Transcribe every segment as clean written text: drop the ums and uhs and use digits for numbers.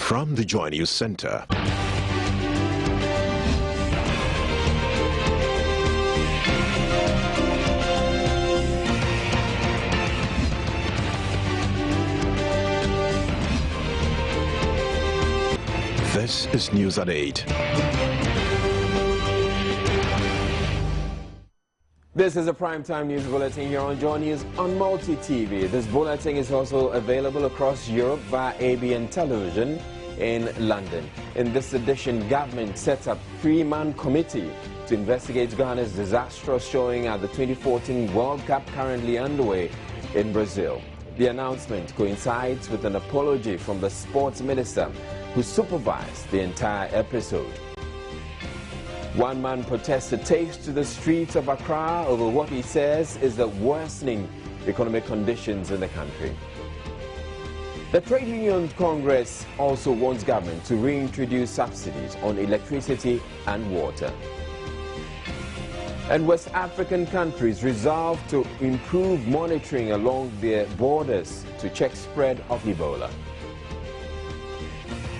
From the Joy News Center. This is News at 8. This is a primetime news bulletin here on Joy News on Multi-TV. This bulletin is also available across Europe via ABN Television in London. In this edition, government set up three-man committee to investigate Ghana's disastrous showing at the 2014 World Cup currently underway in Brazil. The announcement coincides with an apology from the sports minister who supervised the entire episode. One man protester takes to the streets of Accra over what he says is the worsening economic conditions in the country. The Trade Union Congress also wants government to reintroduce subsidies on electricity and water. And West African countries resolve to improve monitoring along their borders to check spread of Ebola.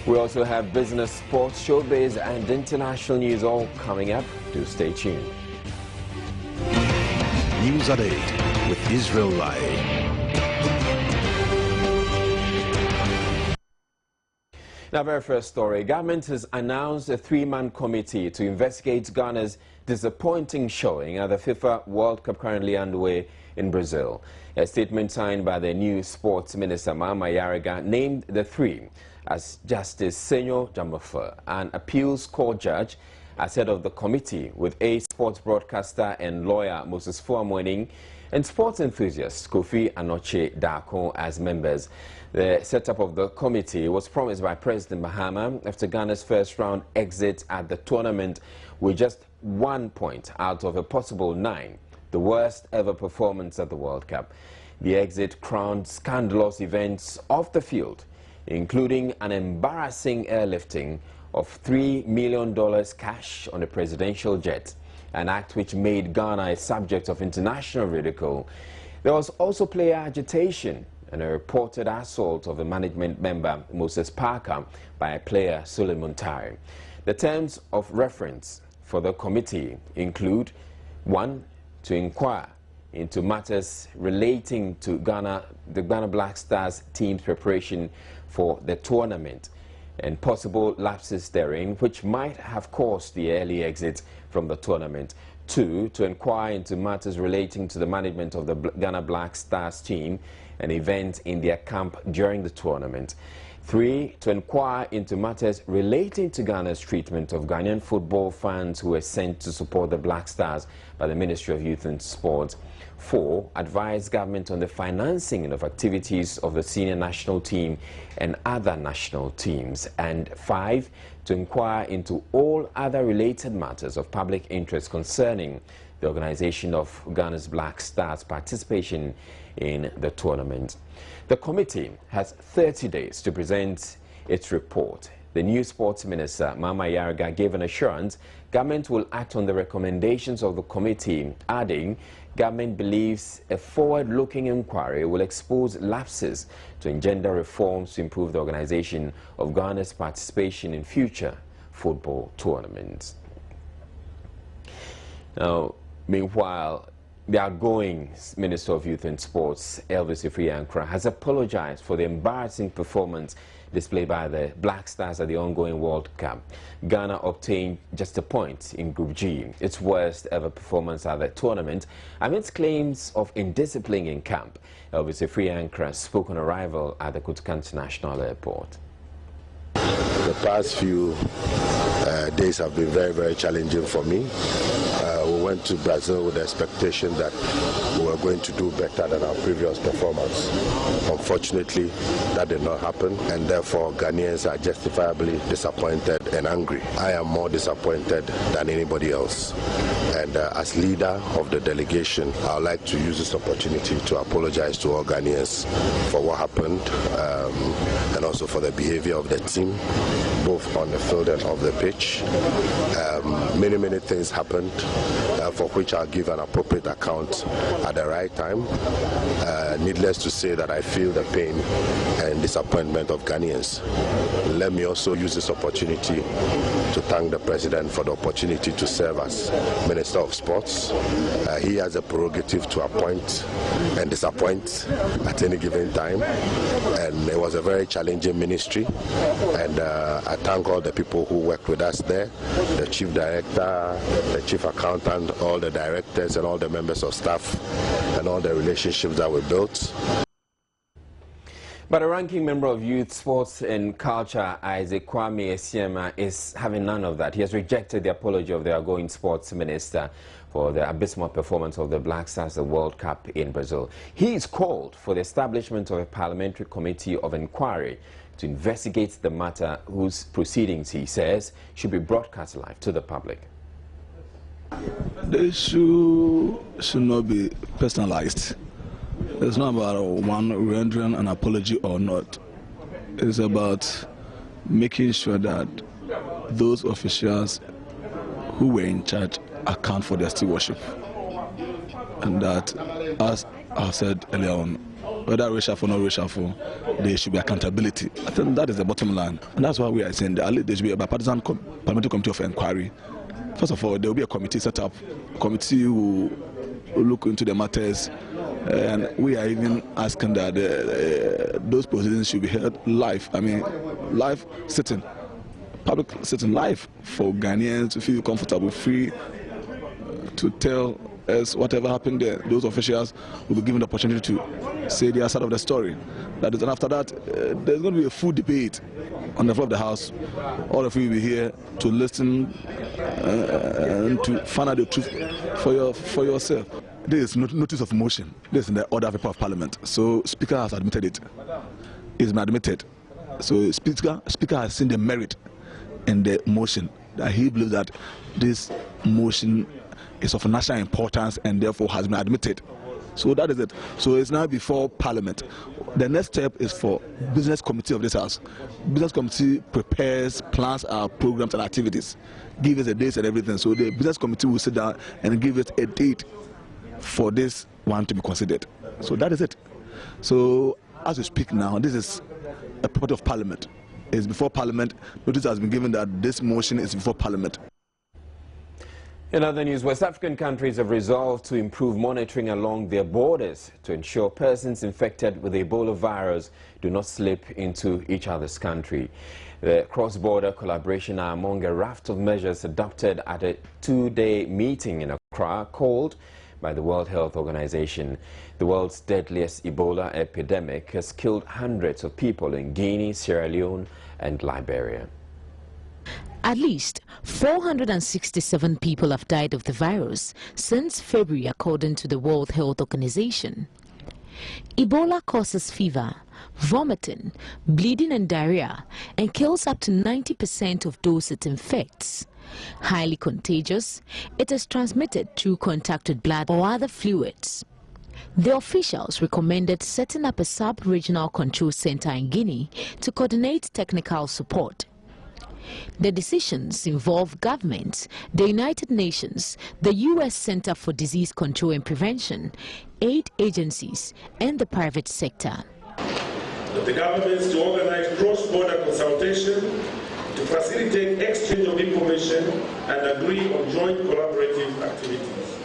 We also have business, sports, showbiz, and international news all coming up. Do stay tuned. News at 8 with Israel Lai. Now, very first story. Government has announced a three-man committee to investigate Ghana's disappointing showing at the FIFA World Cup currently underway in Brazil. A statement signed by the new sports minister, Barima Osei Asare, named the three as Justice Senyo Jamofa, an appeals court judge, as head of the committee, with a sports broadcaster and lawyer, Moses Fuamwening, and sports enthusiast Kofi Anoche Dako as members. The setup of the committee was promised by President Mahama after Ghana's first round exit at the tournament with just 1 point out of a possible 9, the worst ever performance at the World Cup. The exit crowned scandalous events off the field, including an embarrassing airlifting of $3 million cash on a presidential jet, an act which made Ghana a subject of international ridicule. There was also player agitation and a reported assault of a management member, Moses Parker, by a player, Suleiman Tari. The terms of reference for the committee include: 1. To inquire into matters relating to the Ghana Black Stars team's preparation for the tournament and possible lapses therein which might have caused the early exit from the tournament. 2. To inquire into matters relating to the management of the Ghana Black Stars team and events in their camp during the tournament. 3. To inquire into matters relating to Ghana's treatment of Ghanaian football fans who were sent to support the Black Stars by the Ministry of Youth and Sport. 4. Advise government on the financing of activities of the senior national team and other national teams. And 5. To inquire into all other related matters of public interest concerning the organization of Ghana's Black Stars' participation in the tournament. The committee has 30 days to present its report. The new sports minister, Barima Osei Asare, gave an assurance government will act on the recommendations of the committee, adding government believes a forward-looking inquiry will expose lapses to engender reforms to improve the organization of Ghana's participation in future football tournaments. Now, meanwhile, the outgoing Minister of Youth and Sports, Elvis Ifeanyi, has apologized for the embarrassing performance displayed by the Black Stars at the ongoing World Cup. Ghana obtained just a point in Group G, its worst ever performance at the tournament, amidst claims of indiscipline in camp. Elvis Ifeanyi spoke on arrival at the Kotoka International Airport. The past few days have been very, very challenging for me. We went to Brazil with the expectation that we were going to do better than our previous performance. Unfortunately, that did not happen, and therefore Ghanaians are justifiably disappointed and angry. I am more disappointed than anybody else. And as leader of the delegation, I would like to use this opportunity to apologize to all Ghanaians for what happened and also for the behavior of the team, both on the field and off the pitch. Many things happened. for which I'll give an appropriate account at the right time. Needless to say that I feel the pain and disappointment of Ghanaians. Let me also use this opportunity to thank the President for the opportunity to serve as Minister of Sports. He has a prerogative to appoint and disappoint at any given time, and it was a very challenging ministry, and I thank all the people who worked with us there, the Chief Director, the Chief Accountant, all the directors and all the members of staff, and all the relationships that we built. But a ranking member of Youth, Sports and Culture, Isaac Kwame Esiema, is having none of that. He has rejected the apology of the outgoing sports minister for the abysmal performance of the Black Stars at the World Cup in Brazil. He is called for the establishment of a parliamentary committee of inquiry to investigate the matter, whose proceedings, he says, should be broadcast live to the public. The issue should not be personalized. It's not about one rendering an apology or not. It's about making sure that those officials who were in charge account for their stewardship. And that, as I said earlier on, whether reshuffle or not reshuffle, there should be accountability. I think that is the bottom line. And that's why we are saying that there should be a bipartisan parliamentary committee of inquiry. First of all, there will be a committee set up. A committee will look into the matters. And we are even asking that those proceedings should be held live. I mean, live sitting, public sitting live for Ghanaians to feel comfortable, free to tell us whatever happened there. Those officials will be given the opportunity to say their side of the story. That is, and after that, there's going to be a full debate on the floor of the House. All of you will be here to listen and to find out the truth for yourself. There is notice of motion. This is in the order of a of Parliament. So Speaker has admitted it. It's been admitted. So Speaker has seen the merit in the motion, that he believes that this motion is of national importance and therefore has been admitted. So that is it. So it's now before Parliament. The next step is for Business Committee of this House. Business Committee prepares, plans our programs and activities, give us the dates and everything. So the Business Committee will sit down and give us a date for this one to be considered. So that is it. So as we speak now, this is a property of Parliament. It's before Parliament. Notice has been given that this motion is before Parliament. In other news, West African countries have resolved to improve monitoring along their borders to ensure persons infected with the Ebola virus do not slip into each other's country. The cross-border collaboration are among a raft of measures adopted at a two-day meeting in Accra called by the World Health Organization. The world's deadliest Ebola epidemic has killed hundreds of people in Guinea, Sierra Leone and Liberia. At least 467 people have died of the virus since February, according to the World Health Organization. Ebola causes fever, vomiting, bleeding and diarrhea, and kills up to 90% of those it infects. Highly contagious, it is transmitted through contact with blood or other fluids. The officials recommended setting up a sub-regional control center in Guinea to coordinate technical support. The decisions involve governments, the United Nations, the U.S. Center for Disease Control and Prevention, aid agencies, and the private sector. The governments to organize cross-border consultation to facilitate exchange of information and agree on joint collaborative activities.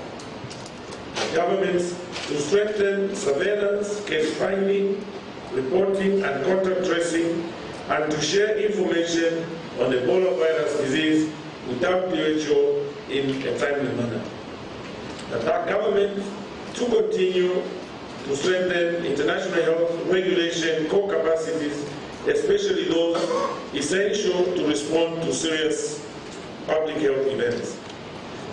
Governments to strengthen surveillance, case finding, reporting and contact tracing, and to share information on Ebola virus disease with WHO in a timely manner. That government to continue to strengthen international health regulation core capacities, especially those essential to respond to serious public health events.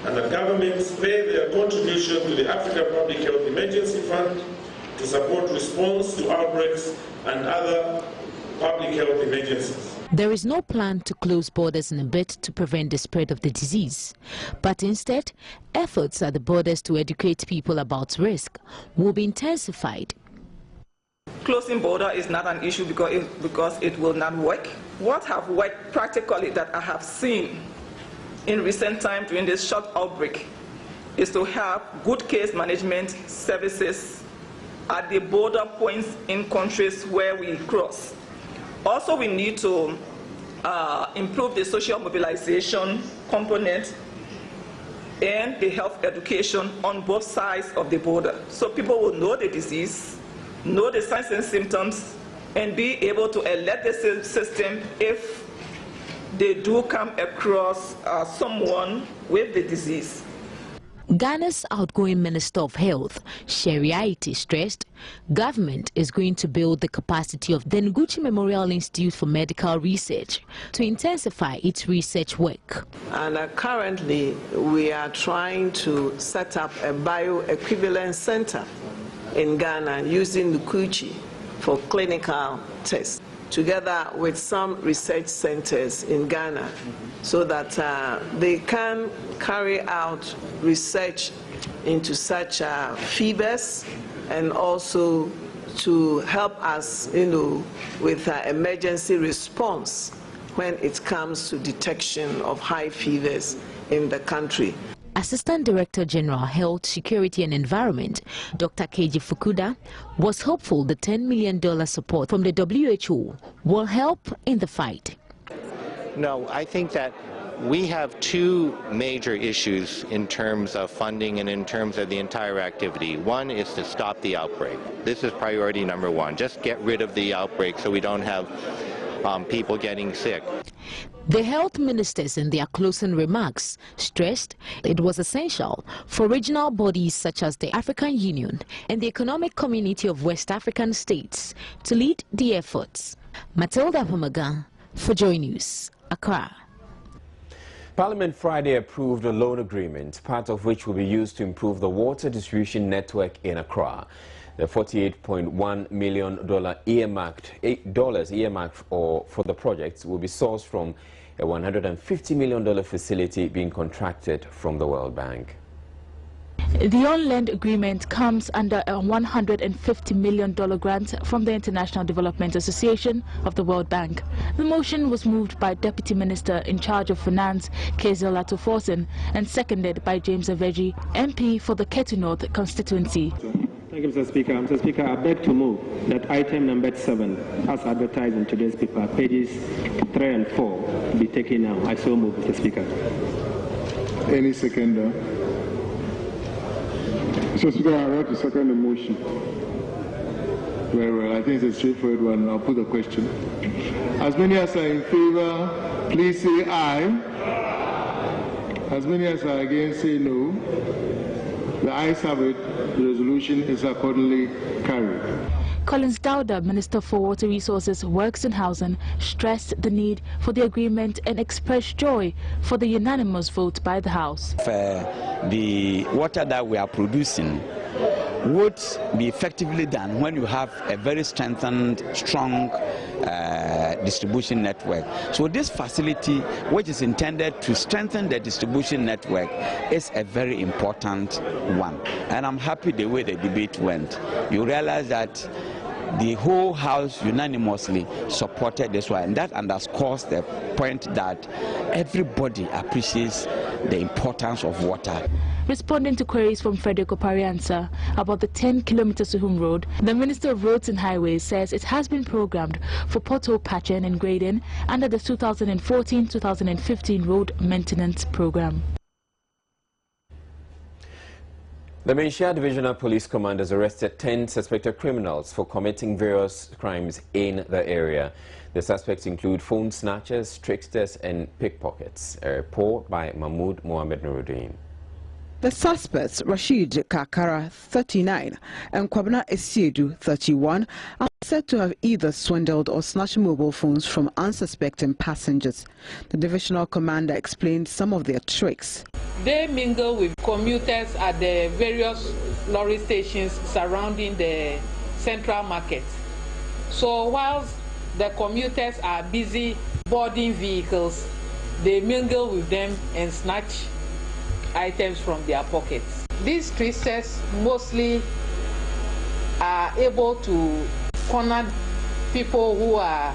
And that governments pay their contribution to the African Public Health Emergency Fund to support response to outbreaks and other public health emergencies. There is no plan to close borders in a bid to prevent the spread of the disease, but instead, efforts at the borders to educate people about risk will be intensified. Closing border is not an issue because it will not work. What have worked practically that I have seen in recent time during this short outbreak is to have good case management services at the border points in countries where we cross. Also, we need to improve the social mobilization component and the health education on both sides of the border, so people will know the disease, know the signs and symptoms, and be able to alert the system if they do come across someone with the disease. Ghana's outgoing Minister of Health, Sheriaiti, stressed government is going to build the capacity of the Nguchi Memorial Institute for Medical Research to intensify its research work. And currently, we are trying to set up a bioequivalence center in Ghana using Nguchi for clinical tests, together with some research centers in Ghana, so that they can carry out research into such fevers, and also to help us, with emergency response when it comes to detection of high fevers in the country. Assistant Director General Health, Security and Environment, Dr. Keiji Fukuda, was hopeful the $10 million support from the WHO will help in the fight. No, I think that we have two major issues in terms of funding and in terms of the entire activity. One is to stop the outbreak. This is priority number one. Just get rid of the outbreak so we don't have people getting sick. The health ministers in their closing remarks stressed it was essential for regional bodies such as the African Union and the Economic Community of West African States to lead the efforts. Matilda Pomaga for Joy News, Accra. Parliament Friday approved a loan agreement, part of which will be used to improve the water distribution network in Accra. The $48.1 million earmarked for the project will be sourced from a $150 million facility being contracted from the World Bank. The on-lend agreement comes under a $150 million grant from the International Development Association of the World Bank. The motion was moved by Deputy Minister in charge of Finance, Kezia Latoforsen, and seconded by James Aveji, MP for the Ketu North constituency. Thank you, Mr. Speaker. Mr. Speaker, I beg to move that item number 7, as advertised in today's paper, pages 3 and 4, be taken now. I so move, Mr. Speaker. Any seconder? Mr. Speaker, I have to second the motion. Very well. I think it's a straightforward one. I'll put the question. As many as are in favor, please say aye. As many as are against, say no. The ayes have it. The resolution is accordingly carried. Collins Dowda, Minister for Water Resources, Works and Housing, stressed the need for the agreement and expressed joy for the unanimous vote by the House. The water that we are producing would be effectively done when you have a very strengthened, strong distribution network. So this facility, which is intended to strengthen the distribution network, is a very important one. And I'm happy the way the debate went. You realize that the whole House unanimously supported this one, and that underscores the point that everybody appreciates the importance of water. Responding to queries from Frederick Opariansa about the 10-kilometer Suhum Road, the Minister of Roads and Highways says it has been programmed for pothole patching and grading under the 2014-2015 Road Maintenance Program. The Menchia Divisional Police Command has arrested 10 suspected criminals for committing various crimes in the area. The suspects include phone snatchers, tricksters and pickpockets. A report by Mahmoud Mohamed Nuruddin. The suspects, Rashid Kakara, 39, and Kwabna Esiedu, 31, are said to have either swindled or snatched mobile phones from unsuspecting passengers. The divisional commander explained some of their tricks. They mingle with commuters at the various lorry stations surrounding the central market. So whilst the commuters are busy boarding vehicles, they mingle with them and snatch items from their pockets. These tricksters mostly are able to corner people who are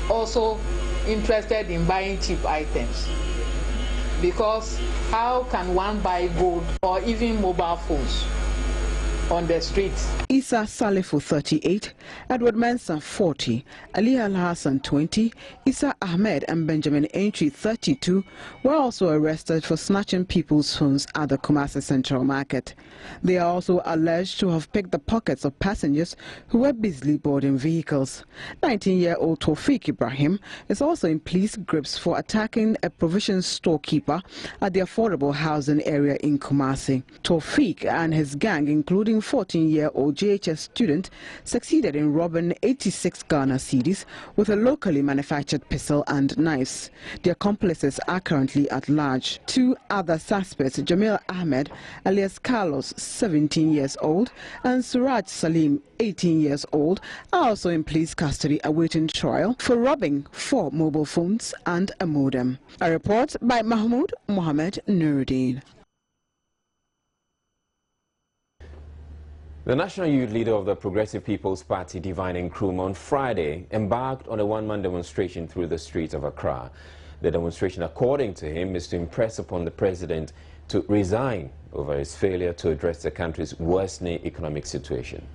also interested in buying cheap items. because how can one buy gold or even mobile phones on the streets? Isa Salifu, 38, Edward Mensah, 40, Ali Al Hassan, 20, Isa Ahmed and Benjamin Entry, 32, were also arrested for snatching people's phones at the Kumasi Central Market. They are also alleged to have picked the pockets of passengers who were busily boarding vehicles. 19-year-old Tawfiq Ibrahim is also in police grips for attacking a provision storekeeper at the affordable housing area in Kumasi. Tawfiq and his gang, including 14-year-old JHS student, succeeded in robbing 86 Ghana cedis with a locally manufactured pistol and knives. The accomplices are currently at large. Two other suspects, Jamil Ahmed, alias Carlos, 17 years old, and Suraj Salim, 18 years old, are also in police custody awaiting trial for robbing 4 mobile phones and a modem. A report by Mahmoud Mohammed Nuruddin. The national youth leader of the Progressive People's Party, Divine Nkrumah, on Friday embarked on a one-man demonstration through the streets of Accra. The demonstration, according to him, is to impress upon the president to resign over his failure to address the country's worsening economic situation.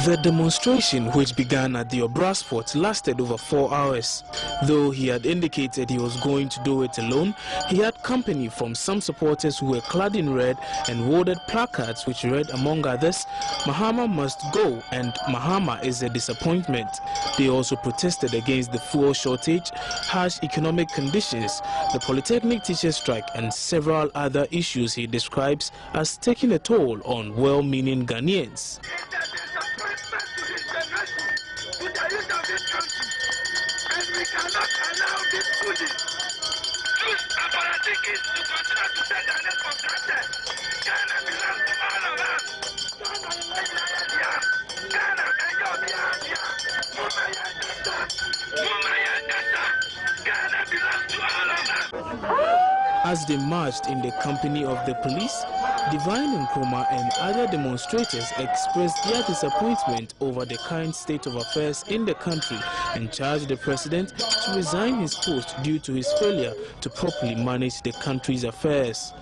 The demonstration, which began at the Obra Spot, lasted over 4 hours. Though he had indicated he was going to do it alone, he had company from some supporters who were clad in red and wielded placards which read, among others, "Mahama must go" and "Mahama is a disappointment." They also protested against the fuel shortage, harsh economic conditions, the polytechnic teachers' strike, and several other issues he describes as taking a toll on well-meaning Ghanaians. As they marched in the company of the police, Divine Nkrumah and other demonstrators expressed their disappointment over the current state of affairs in the country and charged the president to resign his post due to his failure to properly manage the country's affairs.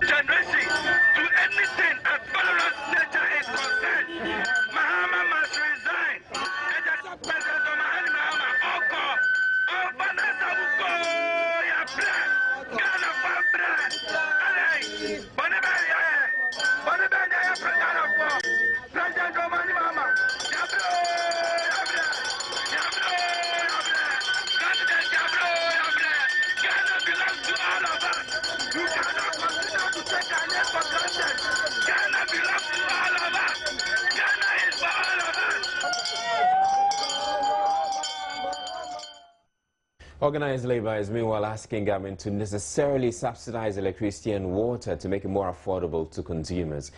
Organized labor is meanwhile asking government to necessarily subsidize electricity and water to make it more affordable to consumers.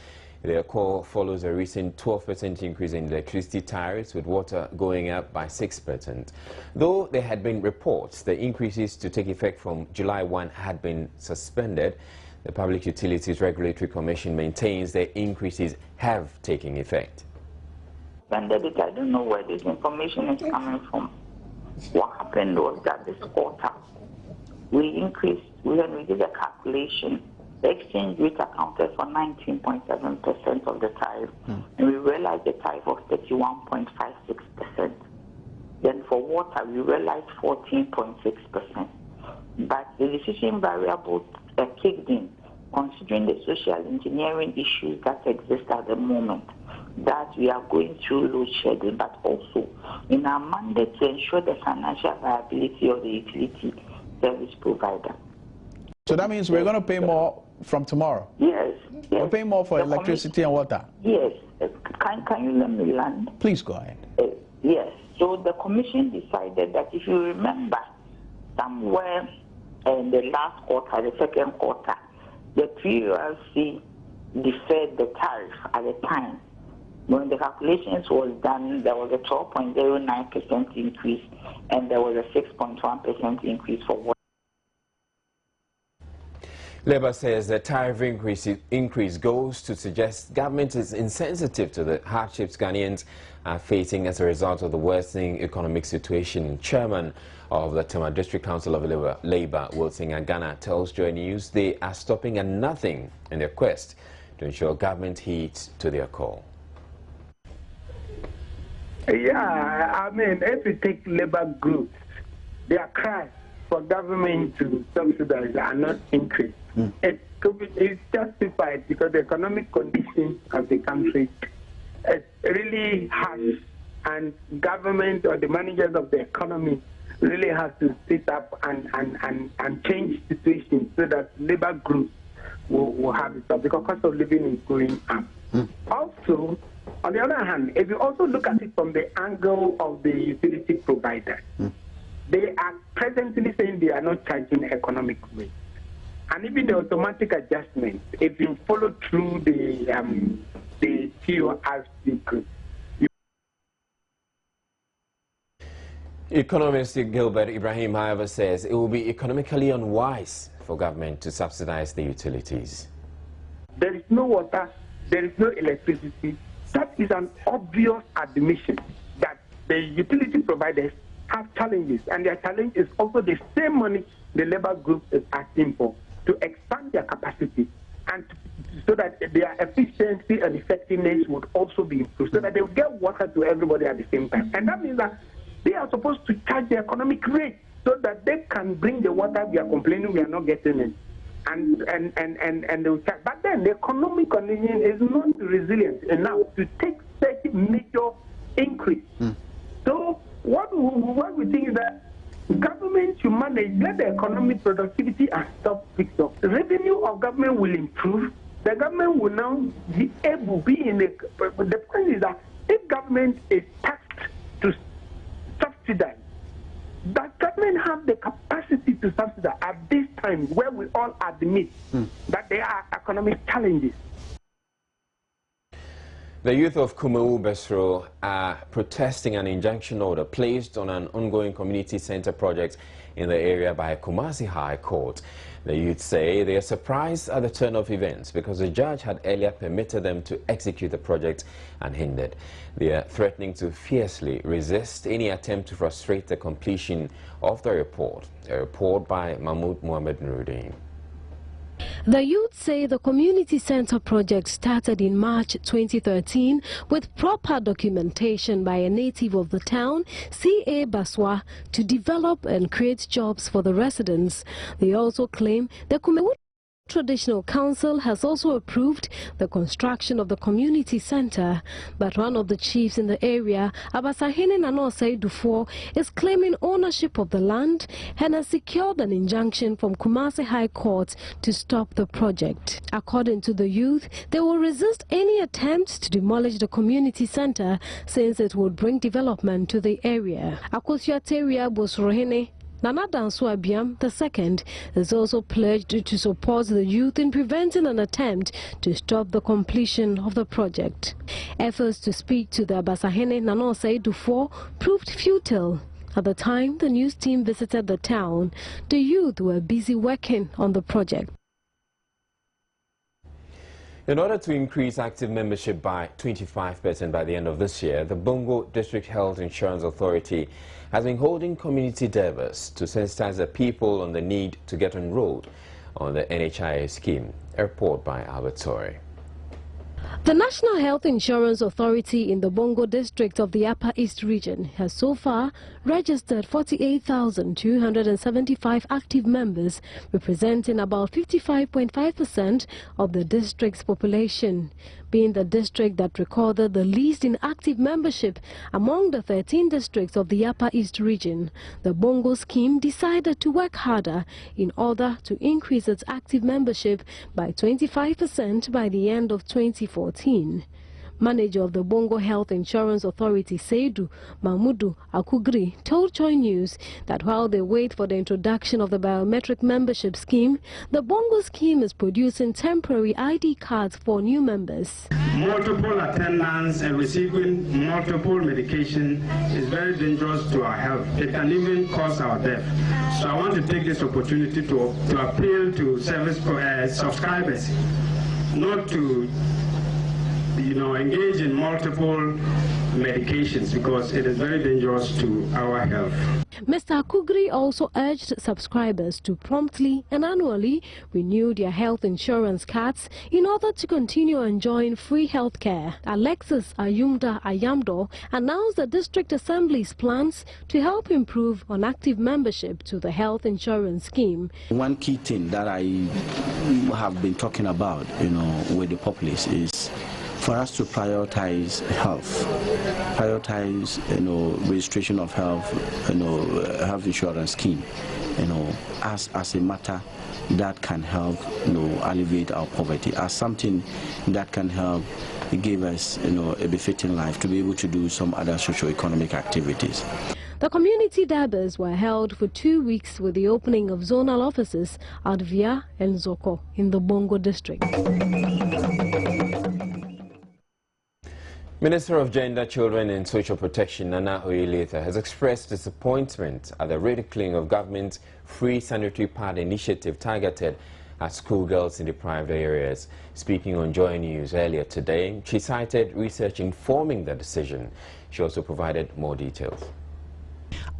Their call follows a recent 12% increase in electricity tariffs, with water going up by 6%. Though there had been reports the increases to take effect from July 1 had been suspended, the Public Utilities Regulatory Commission maintains the increases have taken effect. I don't know where this information is coming from. What happened was that this quarter, when we did a calculation, the exchange rate accounted for 19.7% of the tariff, and we realized the tariff of 31.56%. Then for water, we realized 14.6%. But the decision variable kicked in, considering the social engineering issues that exist at the moment, that we are going through load shedding, but also in our mandate to ensure the financial viability of the utility service provider. So that means we're going to pay more from tomorrow? Yes. We're paying more for electricity and water? Yes. Can you let me land? Please go ahead. Yes. So the commission decided that, if you remember, somewhere in the last quarter, the second quarter, the PURC deferred the tariff at the time. When the calculations was done, there was a 12.09% increase, and there was a 6.1% increase for water. Labour says the tariff increase goes to suggest government is insensitive to the hardships Ghanaians are facing as a result of the worsening economic situation. Chairman of the Tema District Council of Labour, Wilson Agana, tells Joy News they are stopping at nothing in their quest to ensure government heeds to their call. Yeah, I mean, if you take labour groups, their cries for government to subsidize are not increased. It's justified because the economic condition of the country is really harsh, and government or the managers of the economy really have to sit up and change situations so that labor groups will have it up, because cost of living is going up. Also, on the other hand, if you also look at it from the angle of the utility provider, they are presently saying they are not charging economic rates. And even the automatic adjustments, if you follow through the TORC group. Economist Gilbert Ibrahim, however, says it will be economically unwise for government to subsidize the utilities. There is no water, there is no electricity. That is an obvious admission that the utility providers have challenges, and their challenge is also the same money the labor group is asking for to expand their capacity, and so that their efficiency and effectiveness would also be improved, so that they will get water to everybody at the same time. And that means that they are supposed to charge the economic rate so that they can bring the water we are complaining we are not getting it. And they will charge. But then the economic condition is not resilient enough to take such a major increase. So what we think is that government should manage, let the economic productivity and stuff fix up. The revenue of government will improve. The government will now be able to be in the point is that if government is taxed to subsidize, that government have the capacity to subsidize at this time where we all admit that there are economic challenges. The youth of Kumeu Besro are protesting an injunction order placed on an ongoing community center project in the area by Kumasi High Court. The youth say they are surprised at the turn of events because the judge had earlier permitted them to execute the project unhindered. They are threatening to fiercely resist any attempt to frustrate the completion of the report. A report by Mahmoud Mohamed Nuruddin. The youth say the community center project started in March 2013 with proper documentation by a native of the town, C.A. Baswa, to develop and create jobs for the residents. They also claim the Kumeu Traditional Council has also approved the construction of the community center, but one of the chiefs in the area, Abasahene Nanosei Dufour, is claiming ownership of the land and has secured an injunction from Kumasi High Court to stop the project. According to the youth, they will resist any attempts to demolish the community center since it would bring development to the area. Akosua Bosrohene Nana Danso Abiam II is also pledged to support the youth in preventing an attempt to stop the completion of the project. Efforts to speak to the Abasahene Nanosei Dufour proved futile. At the time the news team visited the town, the youth were busy working on the project. In order to increase active membership by 25% by the end of this year, the Bongo District Health Insurance Authority has been holding community divers to sensitize the people on the need to get enrolled on the NHIA scheme. A report by Albert Torre. The National Health Insurance Authority in the Bongo district of the Upper East region has so far registered 48,275 active members, representing about 55.5% of the district's population. Being the district that recorded the least in active membership among the 13 districts of the Upper East region, the Bongo scheme decided to work harder in order to increase its active membership by 25% by the end of 2014. Manager of the Bongo Health Insurance Authority, Seidu Mahmudu Akugri, told Choi News that while they wait for the introduction of the biometric membership scheme, the Bongo scheme is producing temporary ID cards for new members. Multiple attendance and receiving multiple medication is very dangerous to our health. It can even cause our death. So I want to take this opportunity to appeal to service subscribers not to engage in multiple medications because it is very dangerous to our health. Mr. Akugri also urged subscribers to promptly and annually renew their health insurance cards in order to continue enjoying free health care. Alexis Ayumda Ayamdo announced the District Assembly's plans to help improve on active membership to the health insurance scheme. One key thing that I have been talking about, with the populace is for us to prioritize health, registration of health, health insurance scheme, as a matter that can help, alleviate our poverty, as something that can help give us, a befitting life to be able to do some other socio-economic activities. The community derbers were held for 2 weeks with the opening of zonal offices at Via and Zoko in the Bongo district. Minister of Gender, Children and Social Protection, Nana Oyeletha, has expressed disappointment at the ridiculing of government's free sanitary pad initiative targeted at schoolgirls in deprived areas. Speaking on Joy News earlier today, she cited research informing the decision. She also provided more details.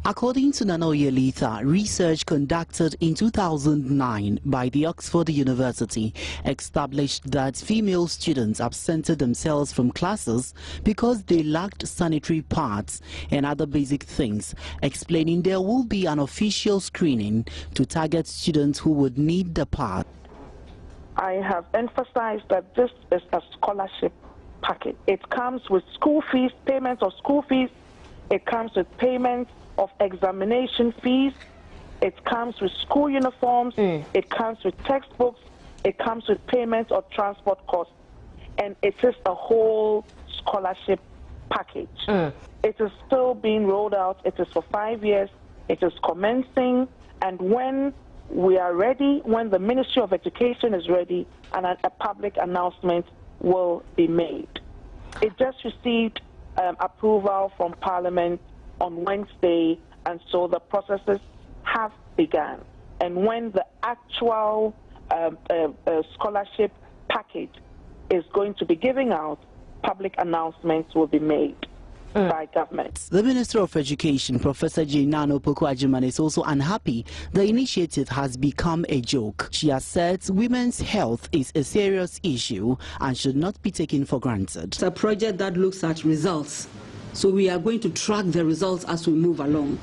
According to Nana Oyeletha, research conducted in 2009 by the Oxford University established that female students absented themselves from classes because they lacked sanitary pads and other basic things, explaining there will be an official screening to target students who would need the pad. I have emphasized that this is a scholarship package. It comes with school fees, payments of school fees. It comes with payments of examination fees. It comes with school uniforms. It comes with textbooks. It comes with payments of transport costs. And it is a whole scholarship package. It is still being rolled out. It is for 5 years. It is commencing. And when we are ready, when the Ministry of Education is ready, and a public announcement will be made. It just received approval from Parliament on Wednesday, and so the processes have begun. And when the actual scholarship package is going to be giving out, public announcements will be made by government. The Minister of Education, Professor Jainano Pokuajiman, is also unhappy the initiative has become a joke. She asserts women's health is a serious issue and should not be taken for granted. It's a project that looks at results. So we are going to track the results as we move along.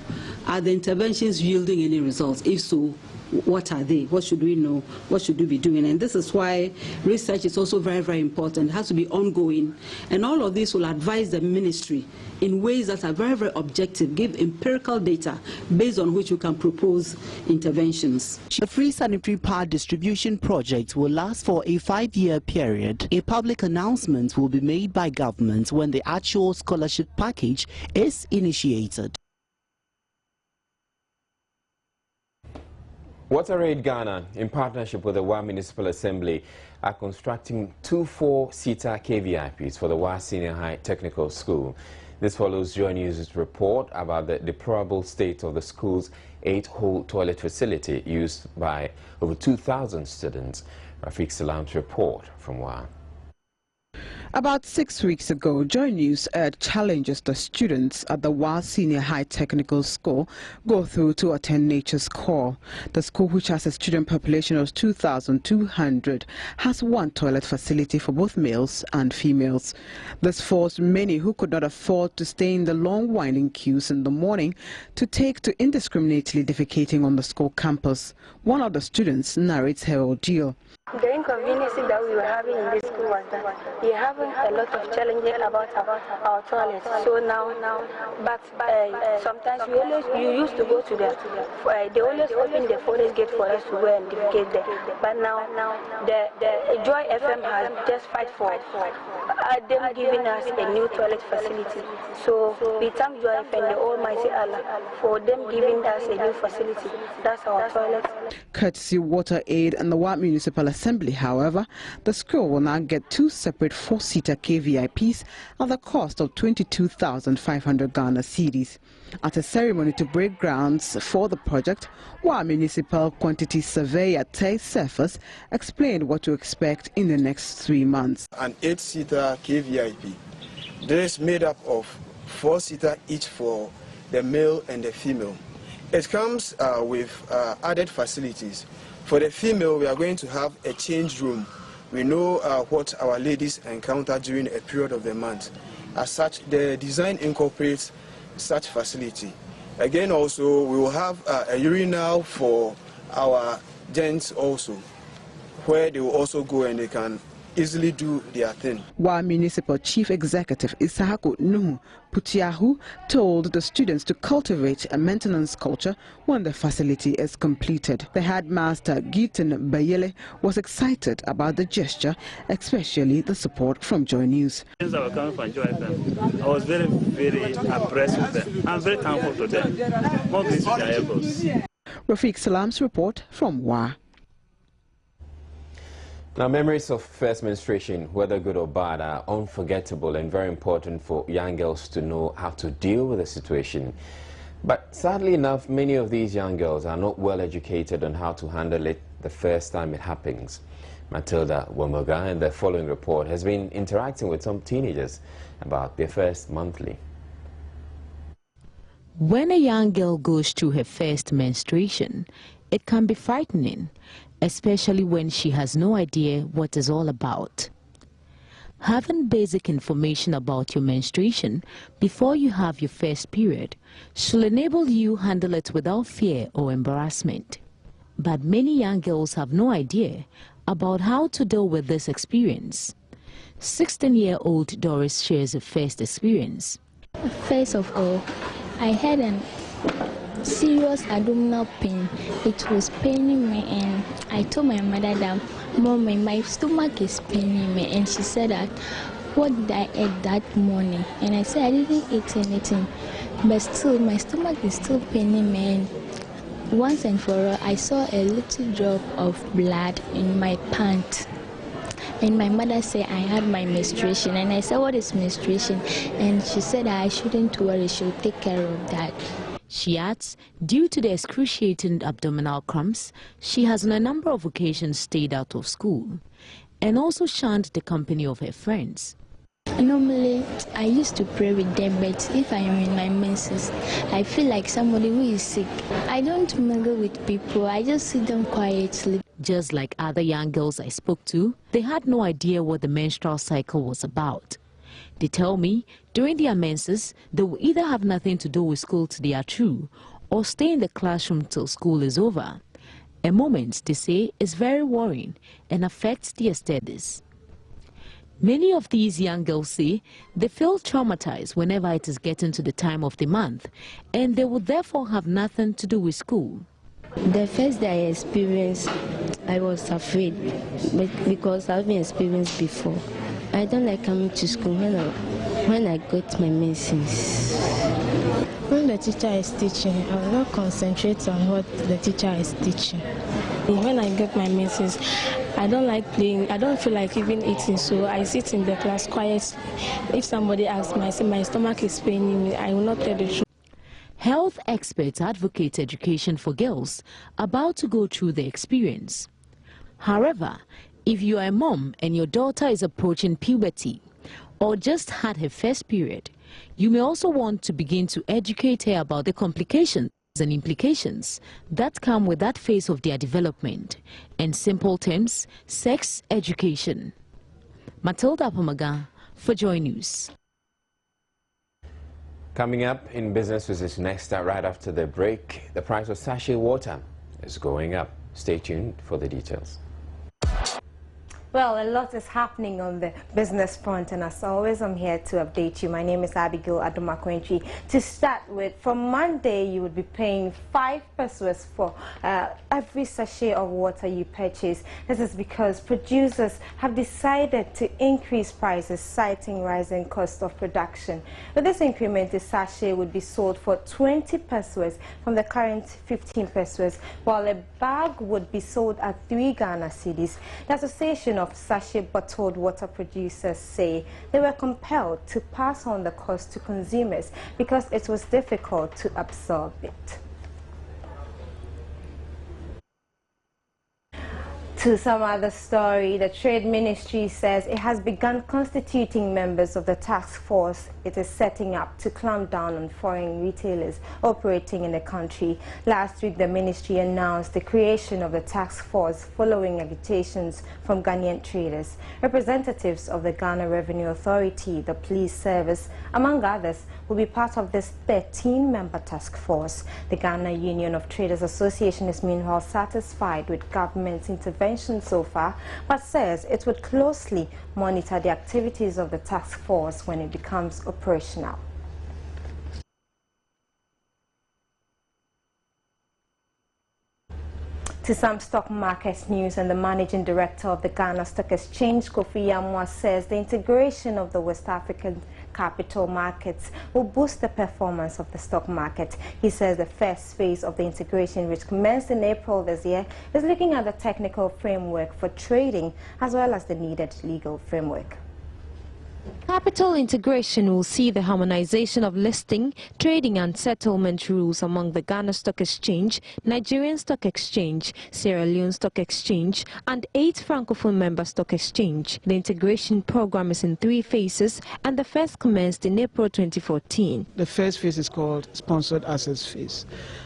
Are the interventions yielding any results? If so, what are they? What should we know? What should we be doing? And this is why research is also very, very important. It has to be ongoing. And all of this will advise the ministry in ways that are very, very objective, give empirical data based on which you can propose interventions. The free sanitary pad distribution project will last for a 5-year period. A public announcement will be made by government when the actual scholarship package is initiated. WaterAid Ghana, in partnership with the Wa Municipal Assembly, are constructing 2 4-seater KVIPs for the Wa Senior High Technical School. This follows Joy News' report about the deplorable state of the school's 8-hole toilet facility used by over 2,000 students. Rafiq Salam's report from Wa. About 6 weeks ago, Joy News challenges the students at the Wa Senior High Technical School go through to attend Nature's Call. The school, which has a student population of 2,200, has one toilet facility for both males and females. This forced many who could not afford to stay in the long winding queues in the morning to take to indiscriminately defecating on the school campus. One of the students narrates her ordeal. The inconvenience that we were having in this school was that we have a lot of challenges about our toilets. So now, but sometimes you used to go to they always open the forest gate for us to go and defecate there. But now the Joy FM has just fight for them giving us a new toilet facility. So we thank Joy and the Almighty Allah for them giving us a new facility. That's our toilet. Courtesy Water Aid and the Wa Municipal Assembly, however, the school will now get 2 separate 4-seater KVIPs at the cost of 22,500 Ghana cedis. At a ceremony to break grounds for the project, Wa Municipal Quantity Surveyor Tay Surface explained what to expect in the next 3 months. An 8-seater KVIP. This is made up of 4-seater each for the male and the female. It comes with added facilities. For the female, we are going to have a change room. We know what our ladies encounter during a period of the month. As such, the design incorporates such facility. Again, also, we will have a urinal for our gents also, where they will also go and they can easily do their thing. Wa Municipal Chief Executive Isahako Nuhu Putiahu told the students to cultivate a maintenance culture when the facility is completed. The headmaster Gitan Bayele was excited about the gesture, especially the support from Joy News. Since I was coming from Joy FM, I was very impressed with them. I'm very thankful to them. More grace to their efforts. Rafiq Salam's report from Wa. Now, memories of first menstruation, whether good or bad, are unforgettable and very important for young girls to know how to deal with the situation. But sadly enough, many of these young girls are not well educated on how to handle it the first time it happens. Matilda Womoga in the following report has been interacting with some teenagers about their first monthly. When a young girl goes through her first menstruation, it can be frightening, especially when she has no idea what it's all about. Having basic information about your menstruation before you have your first period should enable you handle it without fear or embarrassment. But many young girls have no idea about how to deal with this experience. 16-year-old Doris shares her first experience. First of all, I had a serious abdominal pain. It was paining me, and I told my mother that, "Mommy, my stomach is paining me," and she said that, "What did I eat that morning?" And I said I didn't eat anything, but still my stomach is still paining me. And once and for all, I saw a little drop of blood in my pant. And my mother said I had my menstruation, and I said, "What is menstruation?" And she said I shouldn't worry, she'll take care of that. She adds, due to the excruciating abdominal cramps, she has on a number of occasions stayed out of school and also shunned the company of her friends. Normally, I used to pray with them, but if I am in my menses, I feel like somebody who is sick. I don't mingle with people, I just sit down quietly. Just like other young girls I spoke to, they had no idea what the menstrual cycle was about. They tell me during their menses, they will either have nothing to do with school till they are through or stay in the classroom till school is over. A moment, they say, is very worrying and affects their studies. Many of these young girls say they feel traumatized whenever it is getting to the time of the month, and they will therefore have nothing to do with school. The first day I experienced, I was afraid, but because I've been experienced before. I don't like coming to school when I got my menses. When the teacher is teaching, I will not concentrate on what the teacher is teaching. When I get my menses, I don't like playing, I don't feel like even eating, so I sit in the class quiet. If somebody asks me, I say my stomach is paining me, I will not tell the truth. Health experts advocate education for girls about to go through the experience. However, if you are a mom and your daughter is approaching puberty or just had her first period, you may also want to begin to educate her about the complications and implications that come with that phase of their development. In simple terms, sex education. Matilda Pomaga for Joy News. Coming up in Business Visit next, right after the break, the price of sachet water is going up. Stay tuned for the details. Well, a lot is happening on the business front, and as always, I'm here to update you. My name is Abigail Adumakwentri. To start with, from Monday, you would be paying 5 pesos for every sachet of water you purchase. This is because producers have decided to increase prices, citing rising cost of production. With this increment, the sachet would be sold for 20 pesos from the current 15 pesos, while a bag would be sold at 3 Ghana cedis. The Association of Sachet Bottled Water Producers say they were compelled to pass on the cost to consumers because it was difficult to absorb it. To some other story, the Trade Ministry says it has begun constituting members of the task force it is setting up to clamp down on foreign retailers operating in the country. Last week, the ministry announced the creation of the task force following agitations from Ghanaian traders. Representatives of the Ghana Revenue Authority, the police service, among others, will be part of this 13-member task force. The Ghana Union of Traders Association is meanwhile satisfied with government's intervention so far, but says it would closely monitor the activities of the task force when it becomes operational. To some stock market news, and the managing director of the Ghana Stock Exchange, Kofi Yamwa, says the integration of the West African capital markets will boost the performance of the stock market. He says the first phase of the integration, which commenced in April this year, is looking at the technical framework for trading as well as the needed legal framework. Capital integration will see the harmonization of listing, trading and settlement rules among the Ghana Stock Exchange, Nigerian Stock Exchange, Sierra Leone Stock Exchange and 8 Francophone member stock exchange. The integration program is in 3 phases and the first commenced in April 2014. The first phase is called Sponsored Assets Phase.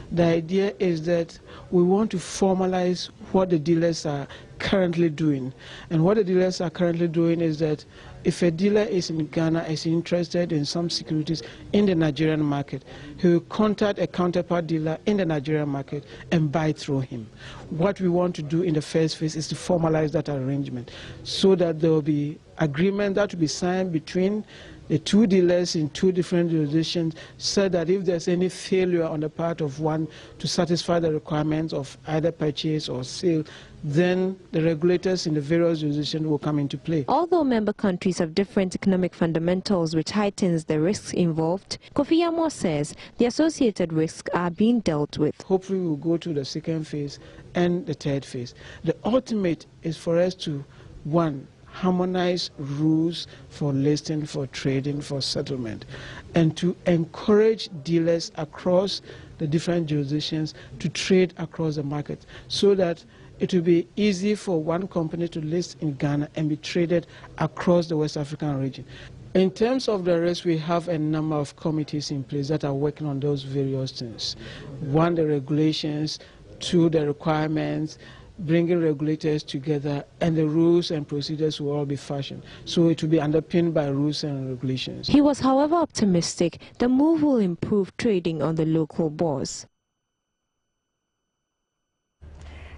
The idea is that we want to formalize what the dealers are currently doing. And what the dealers are currently doing is that if a dealer is in Ghana, is interested in some securities in the Nigerian market, he will contact a counterpart dealer in the Nigerian market and buy through him. What we want to do in the first phase is to formalize that arrangement so that there will be agreement that will be signed between the 2 dealers in 2 different jurisdictions, so that if there's any failure on the part of one to satisfy the requirements of either purchase or sale, then the regulators in the various jurisdictions will come into play. Although member countries have different economic fundamentals which heightens the risks involved, Kofi Yamwa says the associated risks are being dealt with. Hopefully we'll go to the second phase and the third phase. The ultimate is for us to, 1, harmonize rules for listing, for trading, for settlement, and to encourage dealers across the different jurisdictions to trade across the market so that it will be easy for one company to list in Ghana and be traded across the West African region. In terms of the rest, we have a number of committees in place that are working on those various things. 1, the regulations, 2, the requirements, bringing regulators together, and the rules and procedures will all be fashioned. So it will be underpinned by rules and regulations. He was, however, optimistic the move will improve trading on the local bourse.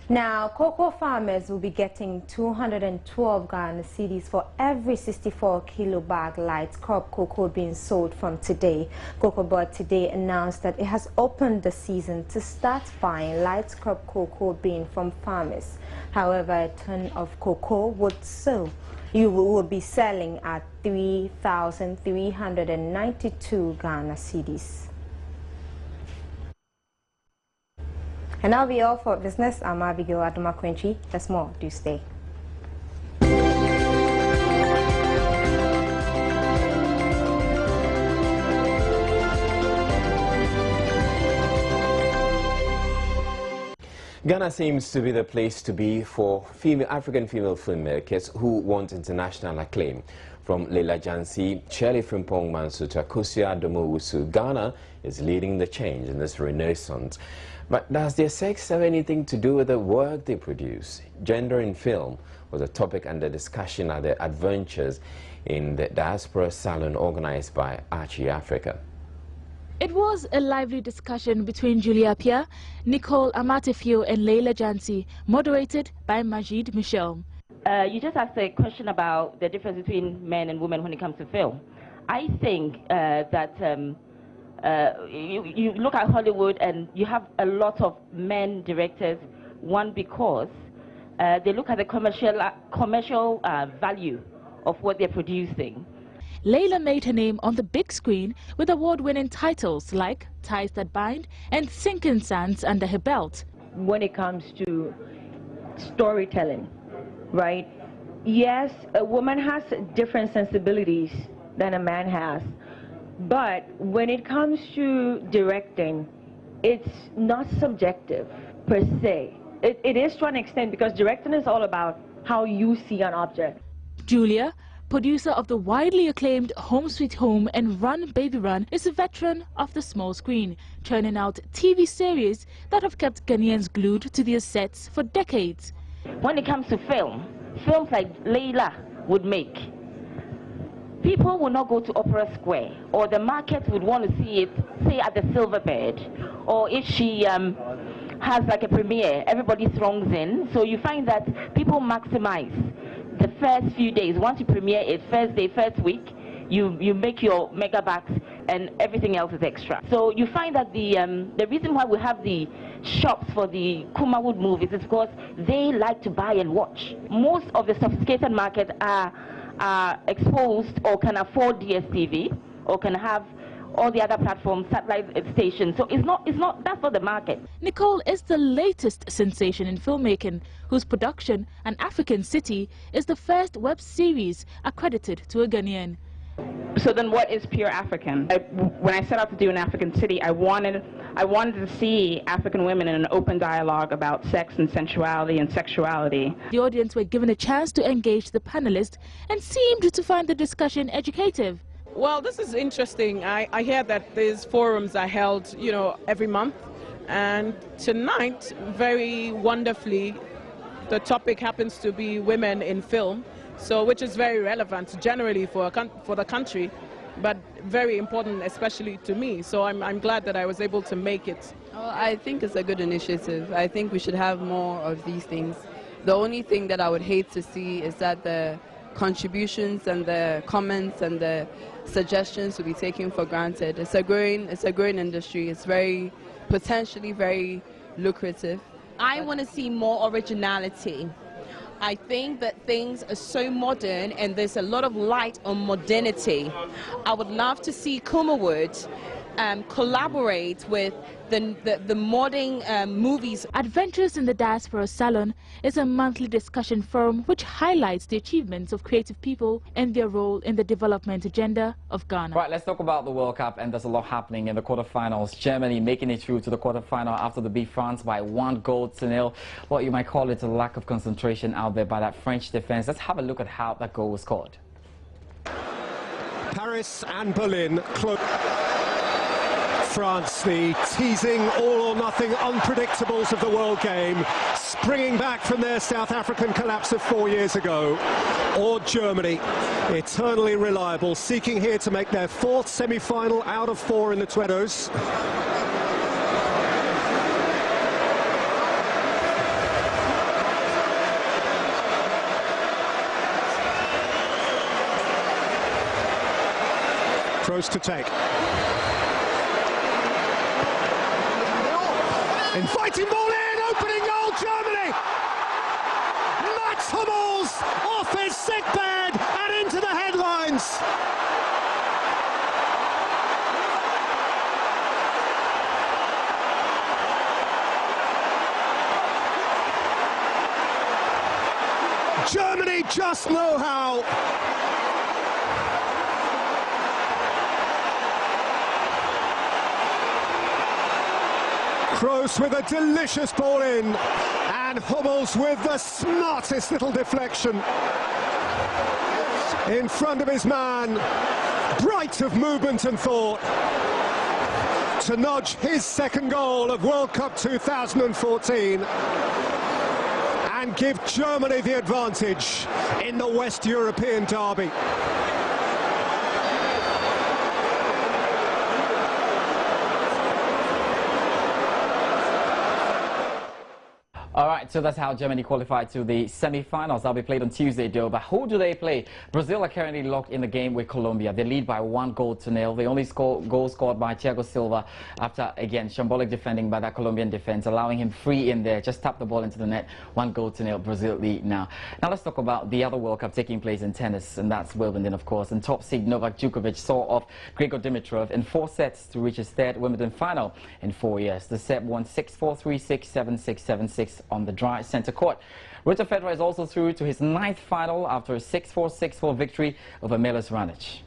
Now, cocoa farmers will be getting 212 Ghana cedis for every 64 kilo bag light crop cocoa being sold from today. Cocoa Board today announced that it has opened the season to start buying light crop cocoa bean from farmers. However, a ton of cocoa you will be selling at 3,392 Ghana cedis. And that'll be all for business. I'm Abigail Adumakwentri. There's more. Do stay. Ghana seems to be the place to be for African female filmmakers who want international acclaim. From Leila Jansi, Shirley Frimpong Mansu to Akosia Domowusu, Ghana is leading the change in this renaissance. But does their sex have anything to do with the work they produce? Gender in film was a topic under discussion at the Adventures in the Diaspora Salon organized by Archie Africa. It was a lively discussion between Julia Pia, Nicole Amatefio and Leila Jansi, moderated by Majid Michel. You just asked a question about the difference between men and women when it comes to film. I think that you look at Hollywood and you have a lot of men directors, one because they look at the commercial value of what they're producing. Layla made her name on the big screen with award-winning titles like Ties That Bind and Sinking Sands under her belt. When it comes to storytelling, right? Yes, a woman has different sensibilities than a man has, but when it comes to directing, it's not subjective per se. It is to an extent, because directing is all about how you see an object. Julia, producer of the widely acclaimed Home Sweet Home and Run Baby Run, is a veteran of the small screen, churning out TV series that have kept Ghanaians glued to their sets for decades. When it comes to films like Layla would make, people will not go to Opera Square, or the market would want to see it, say, at the Silverbird, or if she has like a premiere, everybody throngs in. So you find that people maximize the first few days. Once you premiere it, first day, first week, you make your mega bucks, and everything else is extra. So you find that the reason why we have the shops for the Kumawood movies is because they like to buy and watch. Most of the sophisticated market are exposed or can afford DSTV or can have all the other platforms, satellite stations. So that's not the market. Nicole is the latest sensation in filmmaking, whose production, An African City, is the first web series accredited to a Ghanaian. So then what is pure African? When I set out to do An African City, I wanted to see African women in an open dialogue about sex and sensuality and sexuality. The audience were given a chance to engage the panelists and seemed to find the discussion educative. Well, this is interesting. I hear that these forums are held, every month. And tonight, very wonderfully, the topic happens to be women in film, so which is very relevant generally for the country, but very important especially to me. So I'm glad that I was able to make it. Well, I think it's a good initiative. I think we should have more of these things. The only thing that I would hate to see is that the contributions and the comments and the suggestions will be taken for granted. It's a growing industry. It's potentially very lucrative. I want to see more originality. I think that things are so modern and there's a lot of light on modernity. I would love to see Kumawood collaborate with the modern movies. Adventures in the Diaspora Salon is a monthly discussion forum which highlights the achievements of creative people and their role in the development agenda of Ghana. Right, let's talk about the World Cup, and there's a lot happening in the quarterfinals. Germany making it through to the quarterfinal after they beat France by 1-0. Well, you might call it a lack of concentration out there by that French defense. Let's have a look at how that goal was scored. Paris and Berlin close. France, the teasing all-or-nothing unpredictables of the world game, springing back from their South African collapse of 4 years ago. Or Germany, eternally reliable, seeking here to make their fourth semi-final out of 4 in the Tweedos. Kroos to take. Inviting ball in, opening goal, Germany! Mats Hummels off his sickbed and into the headlines. Germany just know how. Kroos with a delicious ball in, and Hummels with the smartest little deflection in front of his man, bright of movement and thought, to nudge his second goal of World Cup 2014 and give Germany the advantage in the West European derby. All right. right, so that's how Germany qualified to the semi-finals. That'll be played on Tuesday, though. But who do they play? Brazil are currently locked in the game with Colombia. They lead by 1-0. They only goal scored by Thiago Silva after, again, shambolic defending by that Colombian defense, allowing him free in there. Just tap the ball into the net. 1-0. Brazil lead now. Now let's talk about the other World Cup taking place in tennis, and that's Wimbledon, of course. And top seed Novak Djokovic saw off Grigor Dimitrov in 4 sets to reach his 3rd Wimbledon final in 4 years. The Serb won 6-4, 3-6, 7-6, 7-6 on the dry centre court. Roger Federer is also through to his 9th final after a 6-4, 6-4 victory over Milos Raonic.